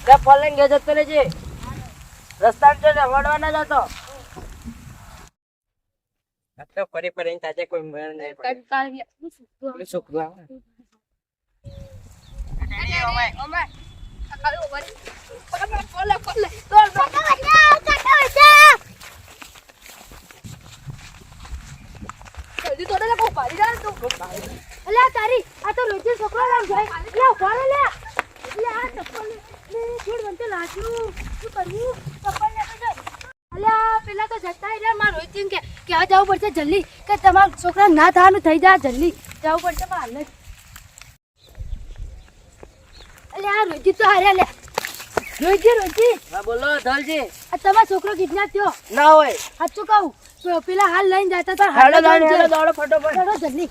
તે ફોન લઈને ઘેર જતો રહેજે. રસ્તામાં તો રખડવા ના જતો. આ તો ફરી તાજે કોઈ મળે નહીં. પેલું છોકરું આવે. જલ્દી તોડે ને કોઈ પાડી જાય તો અલ્યા તારી આ તો રોજ છોકરો લાવ જાય લે ઉભા લે લે આ ચપ્પલ લે છોડ વંતે લાગ્યું શું કરવું ચપ્પલ લે તો અલ્યા પેલા તો જતા એટલે માર રોજ કે આ જવું પડશે જલ્દી કે તમારા છોકરા ના થવાનું થઈ જાય જલ્દી જવું પડશે પણ હાલ અલ્યા રોજી તો હાર્યા લે રોજી હા બોલો ધવલજી. આ તમારો છોકરો કિડનેપ થયો ના હોય. સાચું કહું પેલા હાલ લઈને જતા હતા હેડો દોડો ફટોફટ. ચલો જલ્દી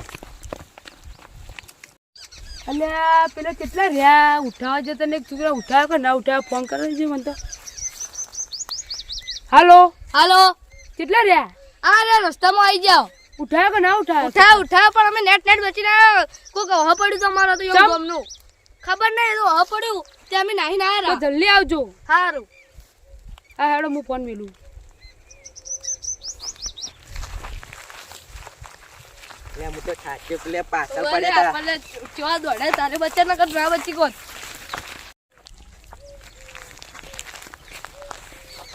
અલ્યા પેલા કેટલા રહ્યા ઉઠાવા જતા ને એક છોકરા ઉઠાવ્યો કે ના ઉઠાવ્યો ફોન કરો છે મને તો. હાલો હાલો કેટલા રહ્યા આ રે રસ્તામાં આવી જાઓ. ઉઠાવ્યો કે ના ઉઠાવ્યો ઉઠાવ પણ અમે નેટ બચીને કોક હ પડ્યું તમારો તો એવું ગમનું ખબર નહીં તો હ પડ્યું તે અમે નાહી ના તો જલ્દી આવજો. સારું હા હેડો હું ફોન મેલું. લે હું તો થાક્યો પેલે પાછળ પડ્યા તા. આપણે કેવા દોડે તારે બચ્ચા ના કર ના બચ્ચી કોણ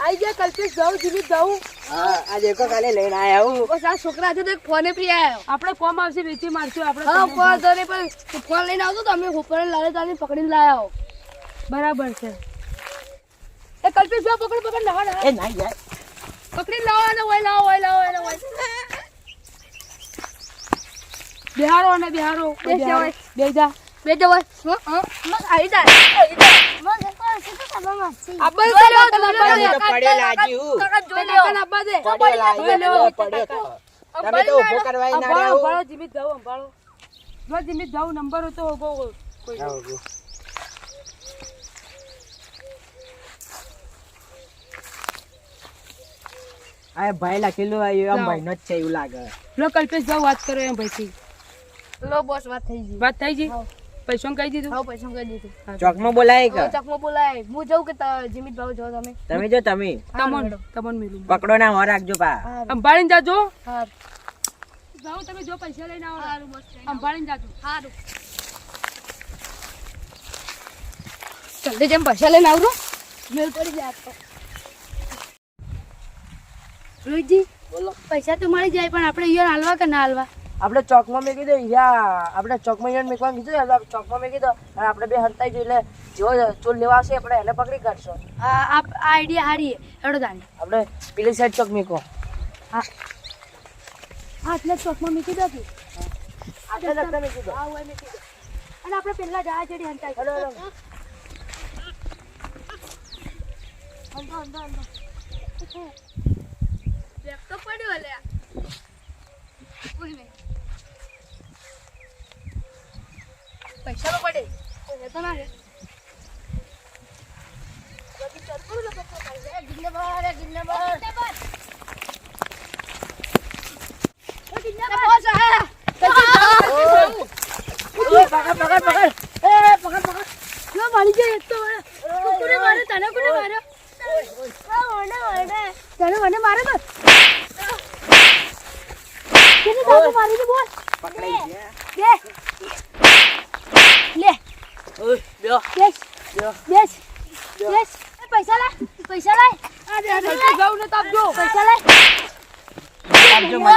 આઈ ગયા કલ્પેશ જાઉં જીવી જાઉં હા આ દેખો કાલે લઈને આયા હું. બસ આ છોકરા છે તો એક ફોને ફ્રી આવ્યો. આપણે કોમ આવશે વેચી મારશું આપણે હા ફોન તો નહીં પણ ફોન લઈને આવતો તો અમે ઉપર લાલે તાને પકડીને લાયા હો. બરાબર છે. એ કલ્પેશ જો પકડ નવા એ ના જાય. પકડી લાવો અને ઓય લાવો બિહારો અને બિહારો બેસ જાઓ. બેજા બે જવાય મગ આવી જાય અબ્બા પડ્યો લાગ્યું. કાકા જોઈ લ્યો અબ્બા દે પડ્યો લાગ્યો પડ્યો તો. તમે તો ઊભો કરવા ના રહ્યા હું. અંભાળો જીમિત જાઉં નંબર હતો કોઈ હા, ઊભો. આ ભાઈ લખેલું આવ્યું આમ ભાઈ નો જ છે એવું લાગે. લો કલ્પેશ જાવ વાત કરો એમ ભાઈથી લો બોસ વાત થઈ ગઈ. વાત થઈ ગઈ પૈસા કહી દીધું હા પૈસા કરી દીધું. ચોકમાં બોલાય કે ચકમો બોલાય હું જાઉં કે જીમિત ભાવ જો તમે તમે જો તમે તમન મેલું પકડો ના હો રાખજો પા. અંભાળીને જાજો સારું જાઓ તમે જો પૈસા લઈને આવો સારું બસ અંભાળીને જાજો સારું જલ્દી જેમ પૈસા લઈને આવજો મેલ પડી જાય તો રોહિતજી બોલો. પૈસા તો મળી જાય પણ આપણે ઈયર હાલવા કે ના હાલવા આપણે ચોકમાં મેં કીધું આપણે ચોકમાં ઈયર મેકવા કીધું એટલે ચોકમાં મેં કીધું અને આપણે બે હરતાઈ જોઈ એટલે જો ચોર લેવા આવશે આપણે એને પકડી કાઢશો. આ આઈડિયા હારી હેડો દાણી આપણે પેલી સાઈડ ચોક મેકો. હા એટલે ચોકમાં મૂકી દો તું આપણે રસ્તા મેકી દો. હા હોય મૂકી દો અને આપણે પહેલા જા ચડી હંતાઈ હેડો, હેડો. અંધો બેગ તો પડ્યો અલ્યા કોઈ નહીં પૈસા તો પડે કોઈ તો ના રે મારી જાય એક તો કોને મારે તને કોને માર્યો તને મને મારે બસ કેને દાદુ મારી દે બોલ પકડાઈ ગયા. લે ઓય, બેહો. બેસ બેહો. બેસ બેસ પૈસા લાય જાવ ને તાપજો પૈસા લાય આપજો મને.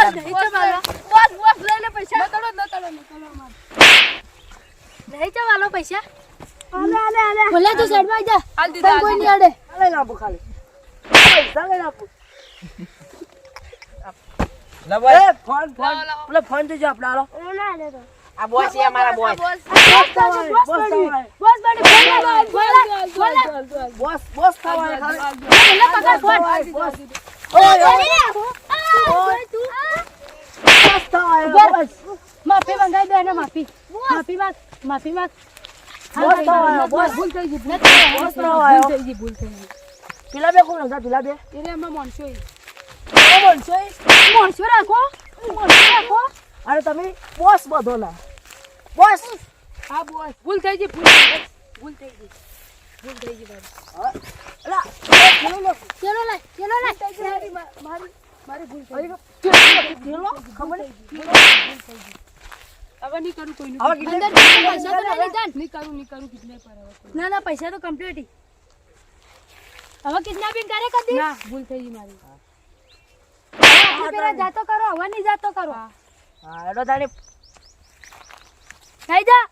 બોસ લઈને પૈસા નતડો નહીં ચાલો પૈસા આલે બોલે તું સાઈડમાં જા હાલ દીધા કોઈ નહીં અડે લઈને આપો ખાલી. પૈસા લઈને આપો. એ, ફોન પેલો ફોન દેજો આપણે હાલો. આ બોસ છે અમારા બોસ. બોસ થવાય ખાલી. બોસ. ઓય, ઓય. બોસ થવાય, બોસ. માફી મંગાઈ દે ને માફી માંગ બોસ થવાય, બોસ. ભૂલ થઈ ગઈ બોસ થવાય. ભૂલ થઈ ગઈ પેલા બે કોણ હતા? પેલા બે એટલે એમાં મોનસો મોણસો રાખો અરે તમે બોસ બધો ના બોસ. હા બોસ ભૂલ થઈ ગઈ ભૂલ થઈ ગઈ મારી. હા? અલા, થેલો લો. ચલો લે મારી ભૂલ થઈ ગઈ. થેલો? ખબર નહીં. હવે નહીં કરું કોઈનું. હવે કેટલે અંદર પૈસા તો નહીં લીધા ને? નહીં કરું કિડનેપ પર હવે કોઈ. ના ના પૈસા તો કમ્પ્લીટ. હવે કિડનેપિંગ કરે કદી? ના ભૂલ થઈ ગઈ મારી. હવે પેલા જાતો કરો, હવે નહીં જાતો કરો. હા, એનો તાણે થઈ જા.